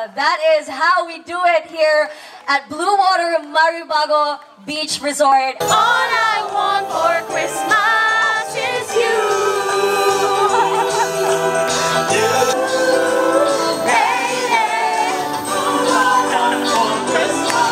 That is how we do it here at Bluewater Maribago Beach Resort. All I want for Christmas is you.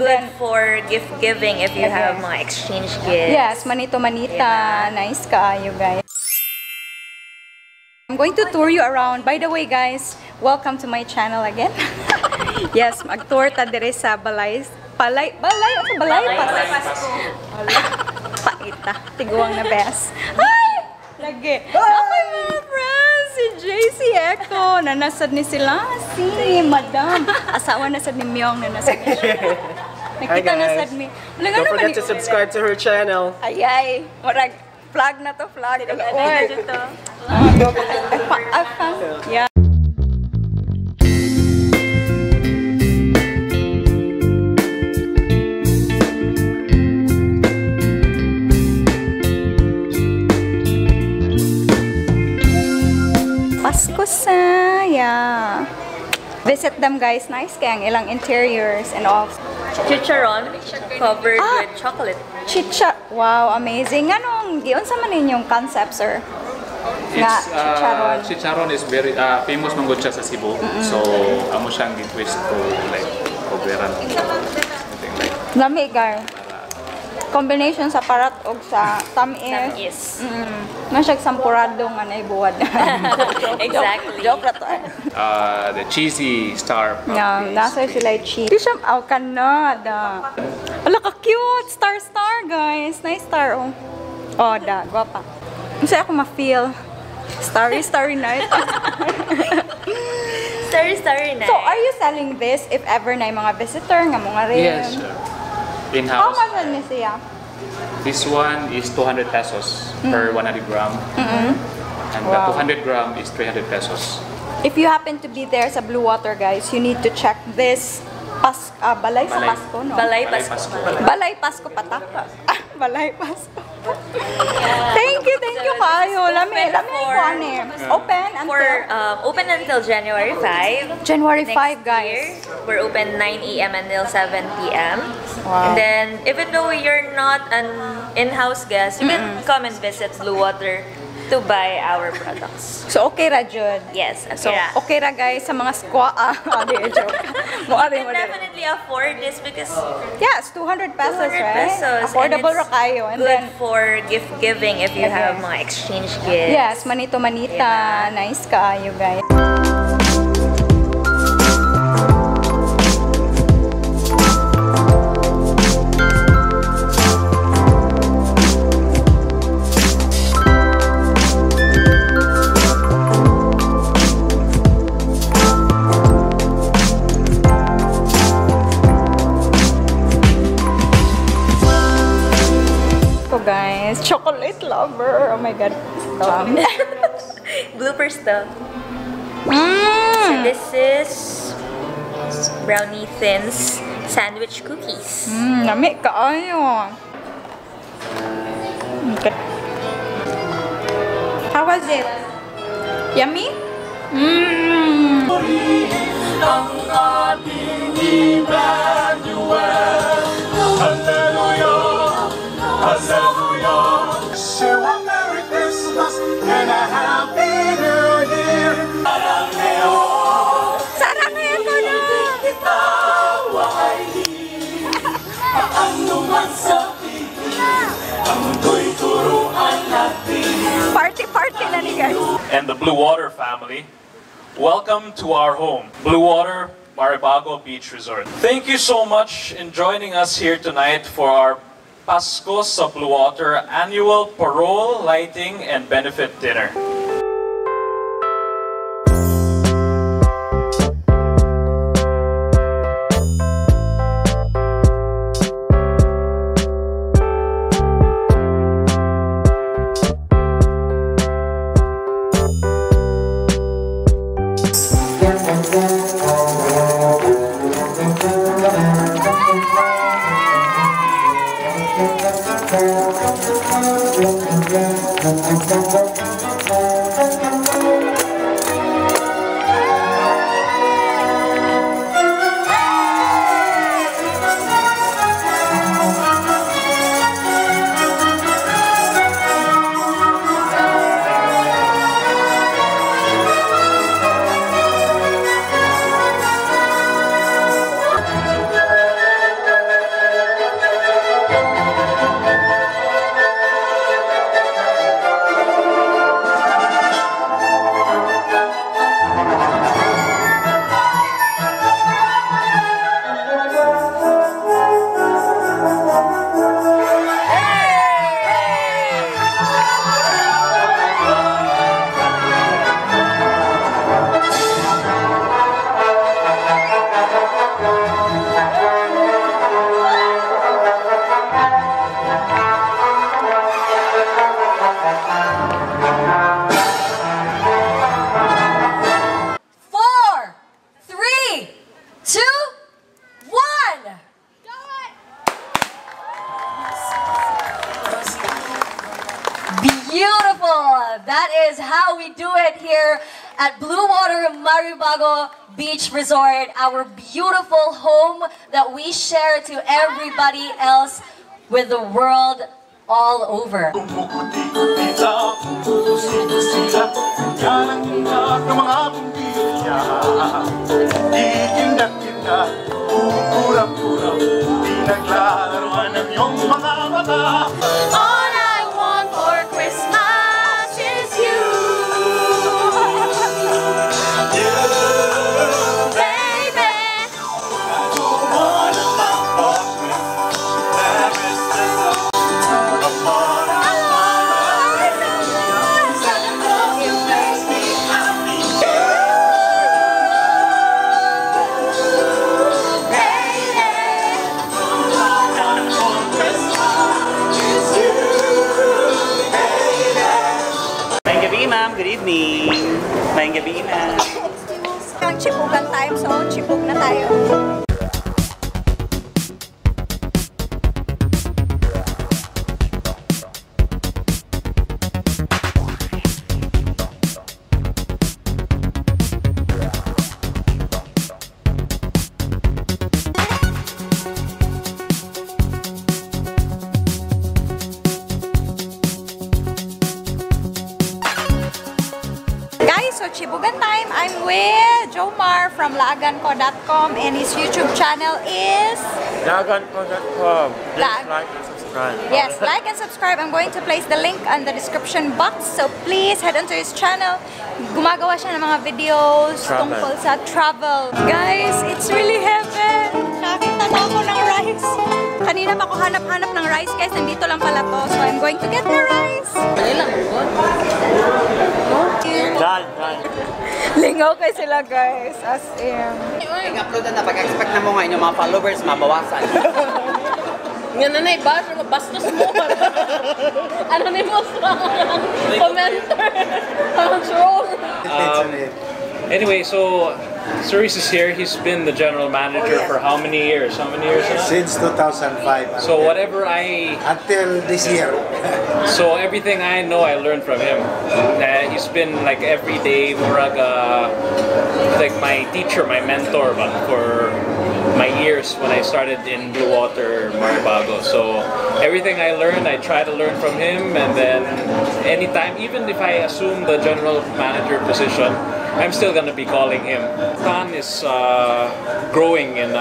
Good for gift giving if you have mga exchange gifts. Yes, manito-manita. Nice you guys. I'm going to tour you around. By the way, guys, welcome to my channel again. Yes, mag-tour ta dire sa Balay Pasko. Paita, tiguang na best. Ay! Lagi. Okay, mga friends, si JC Echo. Nanasad ni sila. Si Madam. Asawa na sad ni Myong na nasad ni siya. Nakita na sad mi. Don't forget to subscribe to her channel. Ay. Marag flag na to, flag. Yeah. Pasko Saya. Visit them, guys. Nice kaya ang ilang interiors and all. Chicharon covered with chocolate. Wow, amazing. Anong giyon sa man inyong concept, sir? Chicharon is very famous man gud siya sa Cebu. So amo siyang gi-twist to like coveran. Something like. Lami guys. Combination sa parat og sa tamis. Masyag sampurado nga na ibuwad. Exactly. Joke na to. The cheesy star. Yeah, nasa sila cheese. Di siya kanada. Ala ka cute, star guys. Nice star oh. Oh, gwapa. Kasi ako ma-feel starry night. Starry night. So, are you selling this if ever na yung mga visitor nga mga rin? Yes, sure. In-house. How much ni siya? This one is 200 pesos per 100 gram. And the 200 gram is 300 pesos. If you happen to be there sa Bluewater, guys, you need to check this Balay sa Pasko, no? Balay Pasko. Balay Pasko patak. Balay Pasko. Thank you kayo. Lami Open until January 5. January 5, Next guys. year, we're open 9 a.m. until 7 p.m. Wow. And then, even though you're not an in-house guest, you can come and visit Bluewater to buy our products. So, okay ra, Jud? Yes, okay So, ra. okay ra, guys, sa mga squaw. Joke. You can definitely afford this because yes, 200 pesos, 200 right? pesos. Affordable and ra kayo. And good then, for gift giving if you have mga exchange gifts. yes, manito-manita. Nice you guys. Guys, chocolate lover. Oh my god. Bloopers though. So this is brownie thins sandwich cookies. Lami kaayo. How was it? Yummy? Ang ating Emmanuel. Hallelujah. Hallelujah. Share a Merry Christmas and a Happy New Year. Sarang ngayon ko na. Itawa ay di. Ang numan sa pili. Ang mundo'y turuan natin. Party na ni guys. And the Bluewater family, welcome to our home, Bluewater Maribago Beach Resort. Thank you so much in joining us here tonight for our Pasko sa Bluewater annual parole, lighting, and benefit dinner. That is how we do it here at Bluewater Maribago Beach Resort, our beautiful home that we share to everybody else with the world all over. All I want for Christmas is you. Good evening. Maayong gabi na. Ang chipugan time, so chipug na tayo. So Chibugan time, I'm with Jomar from laaganko.com and his YouTube channel is laaganko.com. Please like and subscribe. Yes, like and subscribe. I'm going to place the link on the description box. So please head onto his channel. Gumagawa siya ng mga videos tungkol sa travel. Guys, it's really heaven. Nakita na ako ng rice. Kanina pa ako hanap-hanap ng rice guys. Nandito lang pala to. So I'm going to get the rice. Lingaw kayo sila guys, as in. Upload na pag-expect na mo nga inyong mga followers mabawasan. Nga nanay, bastos mo. Anonymous commenter. Troll. Anyway, so Cerise is here. He's been the general manager for how many years? How many years now? Since 2005. So whatever until this year. So everything I know, I learned from him. He's been like every day, muraga, like my teacher, my mentor, but for my years when I started in Bluewater, Maribago. So everything I learned, I try to learn from him, and then anytime, even if I assume the general manager position, I'm still gonna be calling him. Mactan is growing, and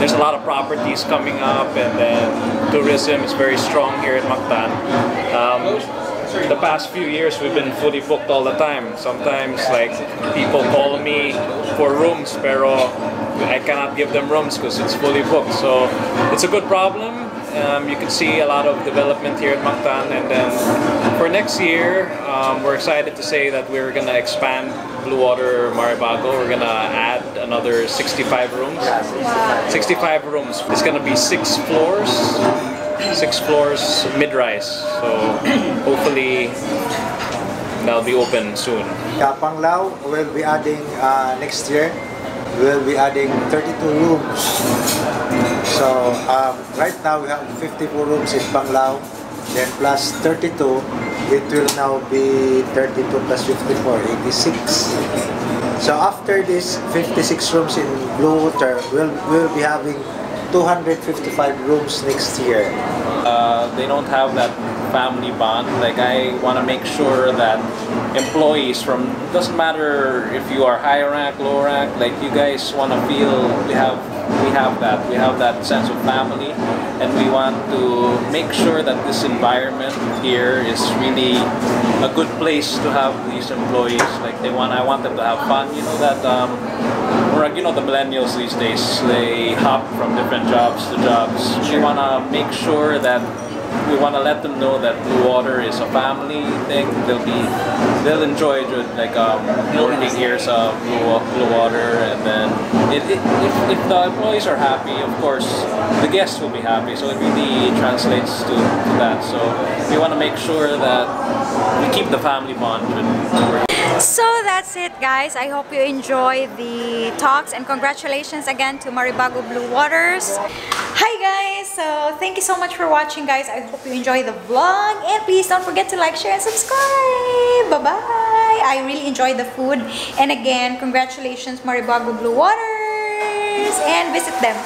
there's a lot of properties coming up, and then tourism is very strong here in Mactan. The past few years we've been fully booked all the time. Sometimes like people call me for rooms, pero I cannot give them rooms because it's fully booked. So it's a good problem. You can see a lot of development here at Mactan, and then for next year, we're excited to say that we're gonna expand Bluewater Maribago. We're gonna add another 65 rooms. 65 rooms. It's gonna be 6 floors. 6 floors mid-rise. So hopefully that'll be open soon. Panglao will be adding next year. We'll be adding 32 rooms. So right now we have 54 rooms in Panglao, then plus 32, it will now be 32 plus 54, 86. So after this 56 rooms in Bluewater, we'll be having 255 rooms next year. They don't have that family bond. Like I want to make sure that employees from, doesn't matter if you are high rank, low rank, like you guys want to feel we have that sense of family, and we want to make sure that this environment here is really a good place to have these employees. Like I want them to have fun. You know that you know the millennials these days, they hop from different jobs to jobs. We want to make sure that we want to let them know that Bluewater is a family thing. They'll enjoy it, like working here at Bluewater, and then if the employees are happy, of course, the guests will be happy. So it really translates to that. So we want to make sure that we keep the family bond with work. So that's it, guys. I hope you enjoy the talks, and congratulations again to Maribago Bluewaters. Hi guys, so thank you so much for watching, guys. I hope you enjoy the vlog, and please don't forget to like, share, and subscribe. Bye bye. I really enjoyed the food, and again, congratulations Maribago Bluewaters, and visit them.